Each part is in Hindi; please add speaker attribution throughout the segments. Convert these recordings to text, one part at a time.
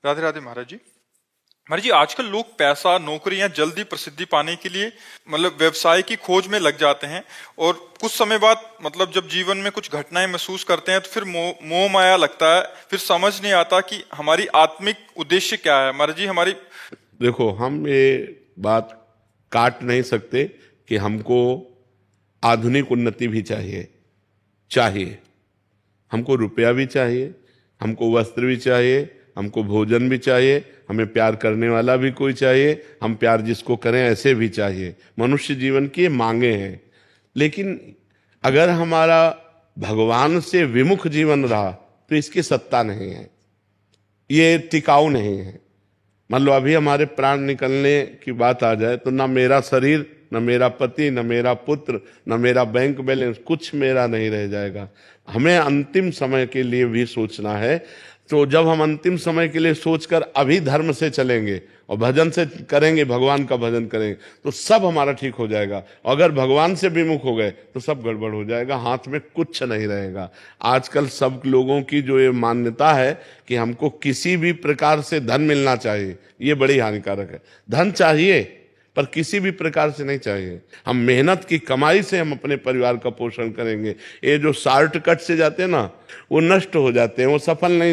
Speaker 1: राधे राधे महाराज जी। महाराज जी, आजकल लोग पैसा, नौकरी या जल्दी प्रसिद्धि पाने के लिए मतलब व्यवसाय की खोज में लग जाते हैं, और कुछ समय बाद मतलब जब जीवन में कुछ घटनाएं महसूस करते हैं तो फिर मोह माया लगता है, फिर समझ नहीं आता कि हमारी आत्मिक उद्देश्य क्या है। महाराज जी, हमारी
Speaker 2: देखो, हम ये बात काट नहीं सकते कि हमको आधुनिक उन्नति भी चाहिए। हमको रुपया भी चाहिए, हमको वस्त्र भी चाहिए, हमको भोजन भी चाहिए, हमें प्यार करने वाला भी कोई चाहिए, हम प्यार जिसको करें ऐसे भी चाहिए। मनुष्य जीवन की ये मांगे हैं। लेकिन अगर हमारा भगवान से विमुख जीवन रहा तो इसकी सत्ता नहीं है, ये टिकाऊ नहीं है। मान लो अभी हमारे प्राण निकलने की बात आ जाए तो ना मेरा शरीर, न मेरा पति, न मेरा पुत्र, न मेरा बैंक बैलेंस, कुछ मेरा नहीं रह जाएगा। हमें अंतिम समय के लिए भी सोचना है। तो जब हम अंतिम समय के लिए सोचकर अभी धर्म से चलेंगे और भजन से करेंगे, भगवान का भजन करेंगे, तो सब हमारा ठीक हो जाएगा। अगर भगवान से विमुख हो गए तो सब गड़बड़ हो जाएगा, हाथ में कुछ नहीं रहेगा। आजकल सब लोगों की जो ये मान्यता है कि हमको किसी भी प्रकार से धन मिलना चाहिए, ये बड़ी हानिकारक है। धन चाहिए पर किसी भी प्रकार से नहीं चाहिए। हम मेहनत की कमाई से हम अपने परिवार का पोषण करेंगे। ये जो शॉर्टकट से जाते हैं ना, वो नष्ट हो जाते हैं, वो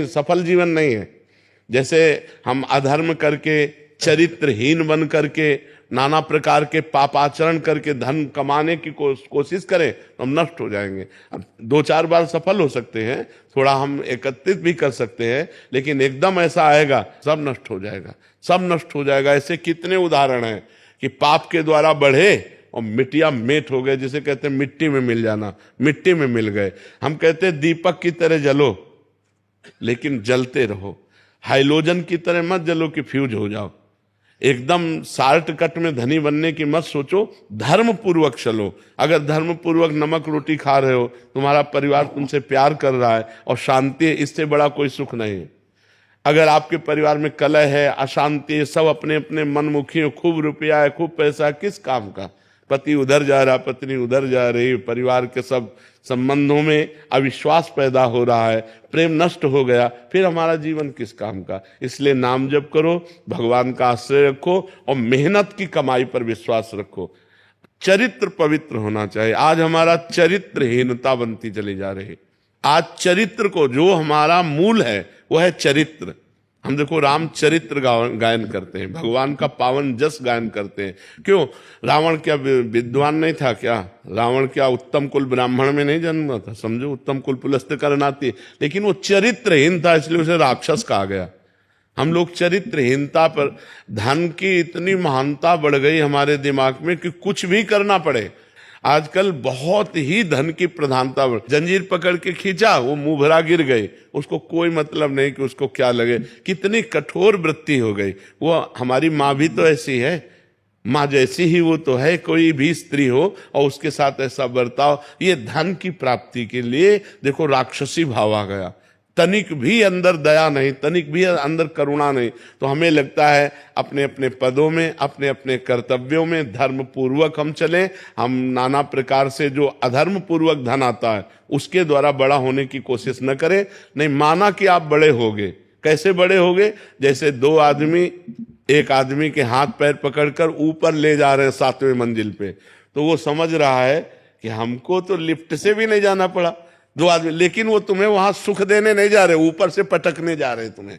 Speaker 2: सफल जीवन नहीं है। जैसे हम अधर्म करके, चरित्रहीन बन करके, नाना प्रकार के पापाचरण करके धन कमाने की कोशिश करें तो हम नष्ट हो जाएंगे। अब 2-4 बार सफल हो सकते हैं, थोड़ा हम एकत्रित भी कर सकते हैं, लेकिन एकदम ऐसा आएगा सब नष्ट हो जाएगा, सब नष्ट हो जाएगा। ऐसे कितने उदाहरण हैं कि पाप के द्वारा बढ़े और मिट्टिया मेट हो गए, जिसे कहते हैं मिट्टी में मिल जाना, मिट्टी में मिल गए। हम कहते हैं दीपक की तरह जलो, लेकिन जलते रहो। हाइलोजन की तरह मत जलो कि फ्यूज हो जाओ। एकदम शॉर्टकट में धनी बनने की मत सोचो, धर्म पूर्वक चलो। अगर धर्म पूर्वक नमक रोटी खा रहे हो, तुम्हारा परिवार तुमसे प्यार कर रहा है और शांति है, इससे बड़ा कोई सुख नहीं है। अगर आपके परिवार में कलह है, अशांति है, सब अपने अपने मनमुखी हो, खूब रुपया है, खूब पैसा है, किस काम का? पति उधर जा रहा, पत्नी उधर जा रही, परिवार के सब संबंधों में अविश्वास पैदा हो रहा है, प्रेम नष्ट हो गया, फिर हमारा जीवन किस काम का? इसलिए नाम जप करो, भगवान का आश्रय रखो और मेहनत की कमाई पर विश्वास रखो। चरित्र पवित्र होना चाहिए। आज हमारा चरित्रहीनता बनती चली जा रही है। आज चरित्र को, जो हमारा मूल है वो है चरित्र। हम देखो रामचरित्र गायन करते हैं, भगवान का पावन जस गायन करते हैं। क्यों? रावण क्या विद्वान नहीं था क्या? रावण क्या उत्तम कुल ब्राह्मण में नहीं जन्मा था? समझो, उत्तम कुल पुलस्त करनाती, लेकिन वो चरित्रहीन था, इसलिए उसे राक्षस कहा गया। हम लोग चरित्रहीनता पर, धन की इतनी महानता बढ़ गई हमारे दिमाग में कि कुछ भी करना पड़े। आजकल बहुत ही धन की प्रधानता, जंजीर पकड़ के खींचा, वो मुंह भरा गिर गए, उसको कोई मतलब नहीं कि उसको क्या लगे। कितनी कठोर वृत्ति हो गई। वो हमारी माँ भी तो ऐसी है, माँ जैसी ही वो तो है। कोई भी स्त्री हो और उसके साथ ऐसा बर्ताव, ये धन की प्राप्ति के लिए देखो राक्षसी भाव आ गया। तनिक भी अंदर दया नहीं, तनिक भी अंदर करुणा नहीं। तो हमें लगता है अपने अपने पदों में, अपने अपने कर्तव्यों में धर्म पूर्वक हम चलें। हम नाना प्रकार से जो अधर्म पूर्वक धन आता है उसके द्वारा बड़ा होने की कोशिश न करें। नहीं माना कि आप बड़े होगे। कैसे बड़े होगे? जैसे 2 आदमी एक आदमी के हाथ पैर पकड़कर ऊपर ले जा रहे हैं 7वें मंजिल पे, तो वो समझ रहा है कि हमको तो लिफ्ट से भी नहीं जाना पड़ा, 2 आदमी, लेकिन वो तुम्हें वहां सुख देने नहीं जा रहे, ऊपर से पटकने जा रहे तुम्हें।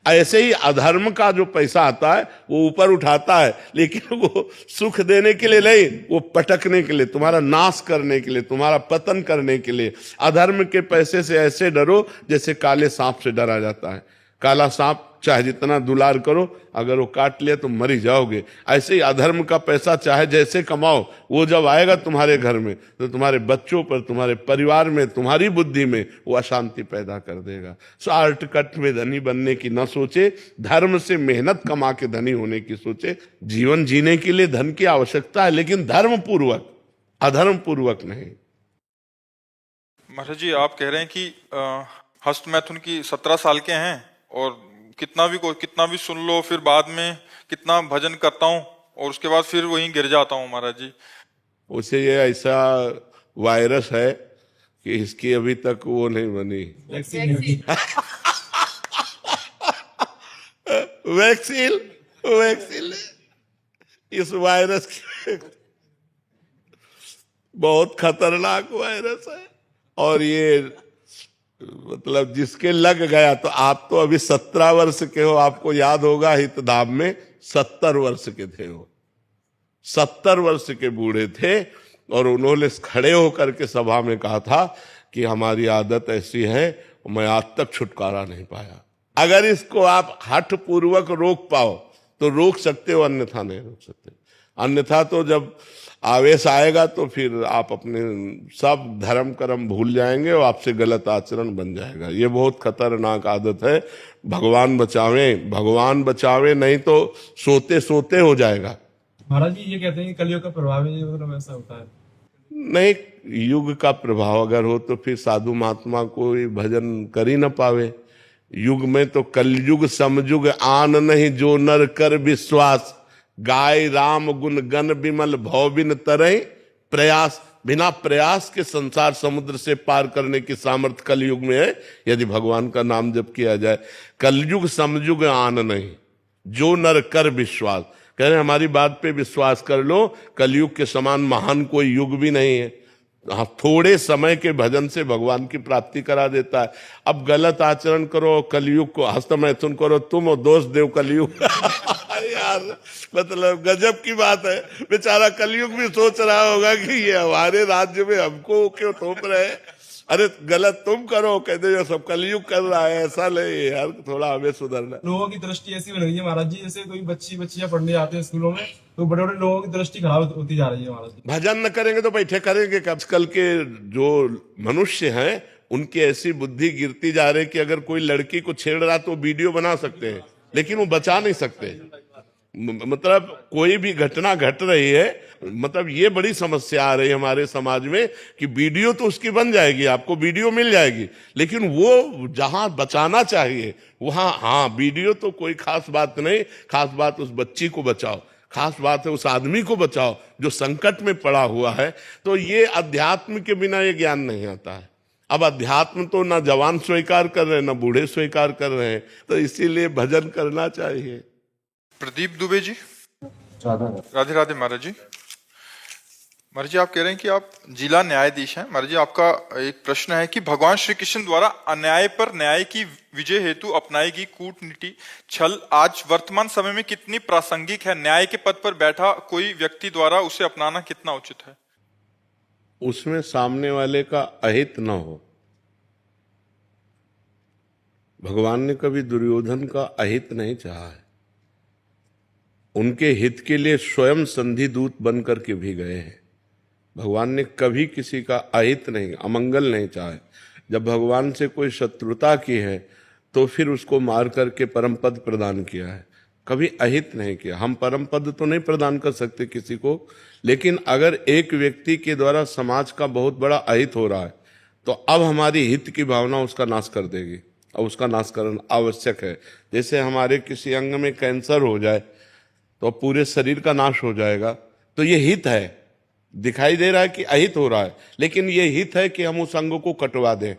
Speaker 2: ऐसे ही अधर्म का जो पैसा आता है वो ऊपर उठाता है, लेकिन वो सुख देने के लिए नहीं, वो पटकने के लिए, तुम्हारा नाश करने के लिए, तुम्हारा पतन करने के लिए। अधर्म के पैसे से ऐसे डरो जैसे काले सांप से डरा जाता है। काला सांप चाहे जितना दुलार करो, अगर वो काट लिया तो मर ही जाओगे। ऐसे ही अधर्म का पैसा चाहे जैसे कमाओ, वो जब आएगा तुम्हारे घर में तो तुम्हारे बच्चों पर, तुम्हारे परिवार में, तुम्हारी बुद्धि में वो अशांति पैदा कर देगा। शॉर्टकट में धनी बनने की न सोचे, धर्म से मेहनत कमा के धनी होने की सोचे। जीवन जीने के लिए धन की आवश्यकता है, लेकिन धर्म पूर्वक, अधर्म पूर्वक नहीं।
Speaker 1: महाराज जी, आप कह रहे हैं कि हस्त मैथुन की 17 साल के हैं और कितना भी सुन लो, फिर बाद में कितना भजन करता हूँ और उसके बाद फिर वहीं गिर जाता हूँ। महाराज जी,
Speaker 2: उसे ये ऐसा वायरस है कि इसकी अभी तक वो नहीं बनी। वैक्सीन वैक्सीन इस वायरस की बहुत खतरनाक वायरस है। और ये मतलब जिसके लग गया, तो आप तो अभी 17 वर्ष के हो, आपको याद होगा हितधाम में 70 वर्ष के थे वो, 70 वर्ष के बूढ़े थे। और उन्होंने खड़े होकर के सभा में कहा था कि हमारी आदत ऐसी है, मैं आज तक छुटकारा नहीं पाया। अगर इसको आप हठ पूर्वक रोक पाओ तो रोक सकते हो, अन्यथा नहीं रोक सकते। अन्यथा तो जब आवेश आएगा तो फिर आप अपने सब धर्म कर्म भूल जाएंगे और आपसे गलत आचरण बन जाएगा। ये बहुत खतरनाक आदत है। भगवान बचावे, भगवान बचावे, नहीं तो सोते सोते हो जाएगा।
Speaker 3: महाराज जी ये कहते हैं कि कलयुग का प्रभाव है, मतलब ऐसा होता है?
Speaker 2: नहीं, युग का प्रभाव अगर हो तो फिर साधु महात्मा कोई भजन कर ही न पावे। युग में तो कलयुग समयुग आन नहीं, जो नर कर विश्वास, गाय राम गुण गण विमल भव बिन तरई प्रयास। बिना प्रयास के संसार समुद्र से पार करने की सामर्थ्य कलयुग में है, यदि भगवान का नाम जप किया जाए। कलयुग समयुग आन नहीं, जो नर कर विश्वास। कह रहे हमारी बात पे विश्वास कर लो, कलयुग के समान महान कोई युग भी नहीं है। हाँ, थोड़े समय के भजन से भगवान की प्राप्ति करा देता है। अब गलत आचरण करो, कलयुग को हस्तमैथुन करो तुम, और दोष देव कलयुग। यार मतलब गजब की बात है। बेचारा कलयुग भी सोच रहा होगा कि ये हमारे राज्य में हमको क्यों थोप रहे हैं। अरे गलत तुम करो, कहते जो सब कलयुग कर रहा है, ऐसा नहीं यार, थोड़ा हमें सुधरना।
Speaker 3: लोगों की दृष्टि ऐसी बन रही है महाराज जी, जैसे कोई बच्चियां पढ़ने आते हैं स्कूलों में, तो बड़े बड़े लोगों की दृष्टि खराब होती जा रही है महाराज जी।
Speaker 2: भजन न करेंगे तो बैठे करेंगे कब? आजकल के जो मनुष्य हैं उनकी ऐसी बुद्धि गिरती जा रही है कि अगर कोई लड़की को छेड़ रहा तो वीडियो बना सकते हैं, लेकिन वो बचा नहीं सकते। मतलब कोई भी घटना घट रही है, मतलब ये बड़ी समस्या आ रही है हमारे समाज में कि वीडियो तो उसकी बन जाएगी, आपको वीडियो मिल जाएगी, लेकिन वो जहां बचाना चाहिए वहां, हाँ वीडियो तो कोई खास बात नहीं, खास बात उस बच्ची को बचाओ, खास बात है उस आदमी को बचाओ जो संकट में पड़ा हुआ है। तो ये अध्यात्म के बिना ये ज्ञान नहीं आता है। अब अध्यात्म तो ना जवान स्वीकार कर रहे हैं, ना बूढ़े स्वीकार कर रहे हैं, तो इसीलिए भजन करना चाहिए।
Speaker 1: प्रदीप दुबे जी, राधे राधे महाराज जी। महाराज जी, आप कह रहे हैं कि आप जिला न्यायाधीश हैं। महाराज जी, आपका एक प्रश्न है कि भगवान श्री कृष्ण द्वारा अन्याय पर न्याय की विजय हेतु अपनाई गई कूटनीति छल आज वर्तमान समय में कितनी प्रासंगिक है? न्याय के पद पर बैठा कोई व्यक्ति द्वारा उसे अपनाना कितना उचित है?
Speaker 2: उसमें सामने वाले का अहित न हो। भगवान ने कभी दुर्योधन का अहित नहीं चाहा है, उनके हित के लिए स्वयं संधि दूत बन करके भी गए हैं। भगवान ने कभी किसी का अहित नहीं, अमंगल नहीं चाहे। जब भगवान से कोई शत्रुता की है तो फिर उसको मार करके परम पद प्रदान किया है, कभी अहित नहीं किया। हम परम पद तो नहीं प्रदान कर सकते किसी को, लेकिन अगर एक व्यक्ति के द्वारा समाज का बहुत बड़ा अहित हो रहा है तो अब हमारी हित की भावना उसका नाश कर देगी, और उसका नाश करना आवश्यक है। जैसे हमारे किसी अंग में कैंसर हो जाए तो पूरे शरीर का नाश हो जाएगा, तो ये हित है। दिखाई दे रहा है कि अहित हो रहा है, लेकिन ये हित है कि हम उस अंग को कटवा दें,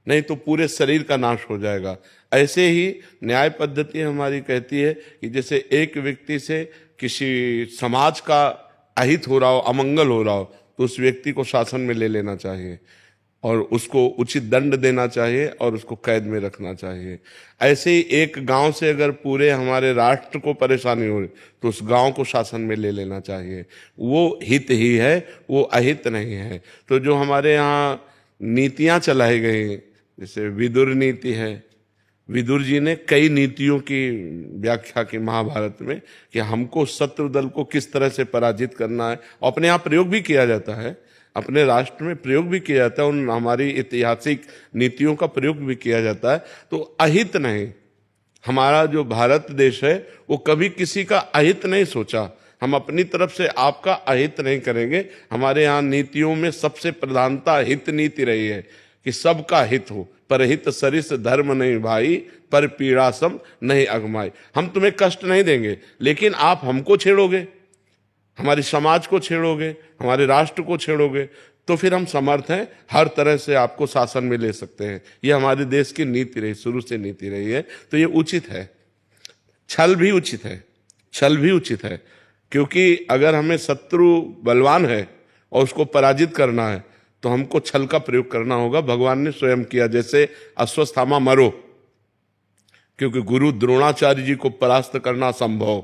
Speaker 2: नहीं तो पूरे शरीर का नाश हो जाएगा। ऐसे ही न्याय पद्धति हमारी कहती है कि जैसे एक व्यक्ति से किसी समाज का अहित हो रहा हो, अमंगल हो रहा हो, तो उस व्यक्ति को शासन में ले लेना चाहिए और उसको उचित दंड देना चाहिए और उसको कैद में रखना चाहिए। ऐसे ही एक गांव से अगर पूरे हमारे राष्ट्र को परेशानी हो रही तो उस गांव को शासन में ले लेना चाहिए। वो हित ही है, वो अहित नहीं है। तो जो हमारे यहाँ नीतियां चलाई गई, जैसे विदुर नीति है, विदुर जी ने कई नीतियों की व्याख्या की महाभारत में कि हमको शत्रु दल को किस तरह से पराजित करना है। अपने यहाँ प्रयोग भी किया जाता है, अपने राष्ट्र में प्रयोग भी किया जाता है, उन हमारी ऐतिहासिक नीतियों का प्रयोग भी किया जाता है। तो अहित नहीं, हमारा जो भारत देश है वो कभी किसी का अहित नहीं सोचा। हम अपनी तरफ से आपका अहित नहीं करेंगे। हमारे यहाँ नीतियों में सबसे प्रधानता हित नीति रही है कि सबका हित हो। परहित सरिस धर्म नहीं भाई, पर पीड़ा सम नहीं अगमाई। हम तुम्हें कष्ट नहीं देंगे, लेकिन आप हमको छेड़ोगे, हमारे समाज को छेड़ोगे, हमारे राष्ट्र को छेड़ोगे, तो फिर हम समर्थ हैं, हर तरह से आपको शासन में ले सकते हैं। ये हमारे देश की नीति रही, शुरू से नीति रही है, तो ये उचित है। छल भी उचित है, छल भी उचित है, क्योंकि अगर हमें शत्रु बलवान है और उसको पराजित करना है तो हमको छल का प्रयोग करना होगा। भगवान ने स्वयं किया, जैसे अश्वत्थामा मरो, क्योंकि गुरु द्रोणाचार्य जी को परास्त करना संभव।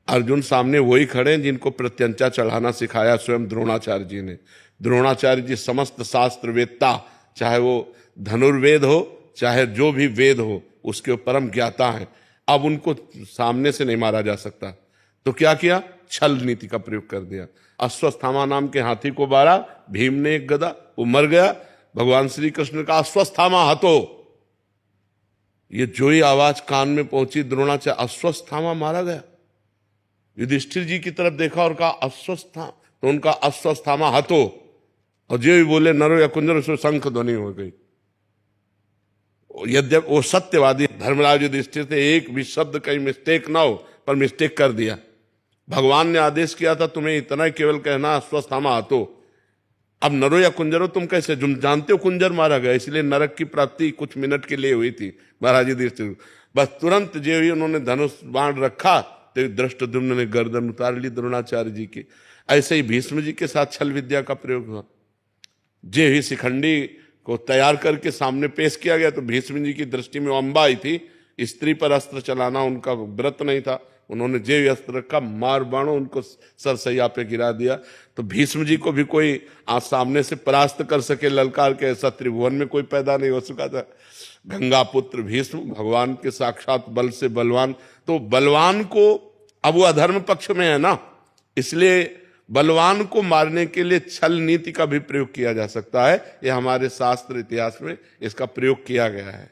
Speaker 2: अर्जुन सामने वही खड़े हैं जिनको प्रत्यंचा चढ़ाना सिखाया स्वयं द्रोणाचार्य जी ने। द्रोणाचार्य जी समस्त शास्त्र वेदता, चाहे वो धनुर्वेद हो चाहे जो भी वेद हो, उसके परम ज्ञाता हैं। अब उनको सामने से नहीं मारा जा सकता, तो क्या किया? छल नीति का प्रयोग कर दिया। अश्वत्थामा नाम के हाथी को मारा, भीम ने एक गदा, वो मर गया। भगवान श्री कृष्ण का अश्वत्थामा हतो, ये जो ही आवाज कान में पहुंची द्रोणाचार्य, अश्वत्थामा मारा गया। युधिष्ठिर जी की तरफ देखा और कहा अश्वस्था, तो उनका अश्वत्थामा हतो, और जो भी बोले नरो या कुंजर, उसमें शंख ध्वनि हो गई। यद्यपि वो सत्यवादी धर्मराज युधिष्ठिर थे, एक भी शब्द कहीं मिस्टेक ना हो, पर मिस्टेक कर दिया। भगवान ने आदेश किया था तुम्हें इतना ही केवल कहना अश्वत्थामा हतो। अब नरो या कुंजरो तुम कैसे, तुम जानते हो कुंजर मारा गया, इसलिए नरक की प्राप्ति कुछ मिनट के लिए हुई थी महाराज युधिष्ठिर। बस तुरंत जो ही उन्होंने धनुष बाण रखा तो धृष्टद्युम्न ने गर्दन उतार ली द्रोणाचार्य जी की। ऐसे ही भीष्म जी के साथ छल विद्या का प्रयोग हुआ। जे ही शिखंडी को तैयार करके सामने पेश किया गया तो भीष्म जी की दृष्टि में वो अम्बा आई थी, स्त्री पर अस्त्र चलाना उनका व्रत नहीं था। उन्होंने जे अस्त्र रखा, मार बाणों उनको सरसैया पे गिरा दिया। तो भीष्म जी को भी कोई आज सामने से परास्त कर सके ललकार के, ऐसा त्रिभुवन में कोई पैदा नहीं हो सका था। गंगा पुत्र भीष्म, भगवान के साक्षात बल से बलवान। तो बलवान को, अब वो अधर्म पक्ष में है ना, इसलिए बलवान को मारने के लिए छल नीति का भी प्रयोग किया जा सकता है। यह हमारे शास्त्र इतिहास में इसका प्रयोग किया गया है।